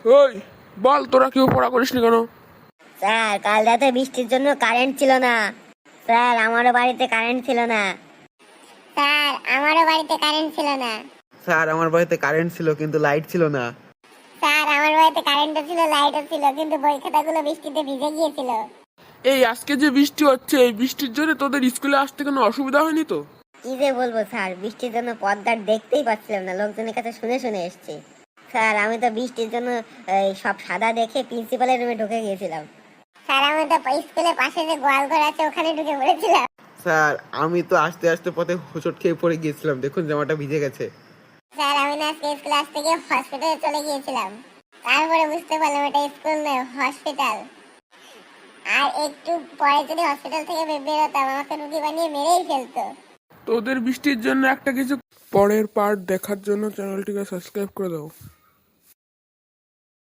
ওই বল, তোরা কেউ পড়া করিসনি কেন? স্যার, কাল রাতে বৃষ্টির জন্য কারেন্ট ছিল না। স্যার, আমারও বাড়িতে কারেন্ট ছিল না। স্যার, আমারও বাড়িতে কারেন্ট ছিল না। স্যার আমার বাড়িতে কারেন্ট ছিল কিন্তু লাইট ছিল না। স্যার, আমার বাড়িতে কারেন্টও ছিল, লাইটও ছিল, কিন্তু বই খাতাগুলো বৃষ্টিতে ভিজে গিয়েছিল। এই আজকে যে বৃষ্টি হচ্ছে, এই বৃষ্টির জন্য তোদের স্কুলে আসতে কোনো অসুবিধা হয়নি তো? কি যে বলবো স্যার, বৃষ্টির জন্য পথঘাট দেখতেই পাচ্ছিলাম না, লোকজনের কাছে শুনে শুনে এসেছি। স্যার, আমি তো বৃষ্টির জন্য সব সাদা দেখে প্রিন্সিপালের রুমে ঢুকে গিয়েছিলাম। স্যার, আমি তো স্কুলের পাশে যে গোয়ালঘর আছে ওখানে ঢুকে পড়েছিলাম। স্যার আমি তো আস্তে আস্তে পথে হোঁচট খেয়ে পড়ে গিয়েছিলাম, দেখুন জামাটা ভিজে গেছে। স্যার, আমি না আজকে স্কুলে আসতে গিয়ে হসপিটালে চলে গিয়েছিলাম, তারপরে বুঝতে পারলাম এটা স্কুল নয়, হসপিটাল। আর একটু পরে যদি হসপিটাল থেকে বেরোতাম, আমাকে রুগী বানিয়ে মেরেই ফেলতো। তোদের বৃষ্টির জন্য একটা কিছু। পরের পার্ট দেখার জন্য চ্যানেলটিকে সাবস্ক্রাইব করে দাও।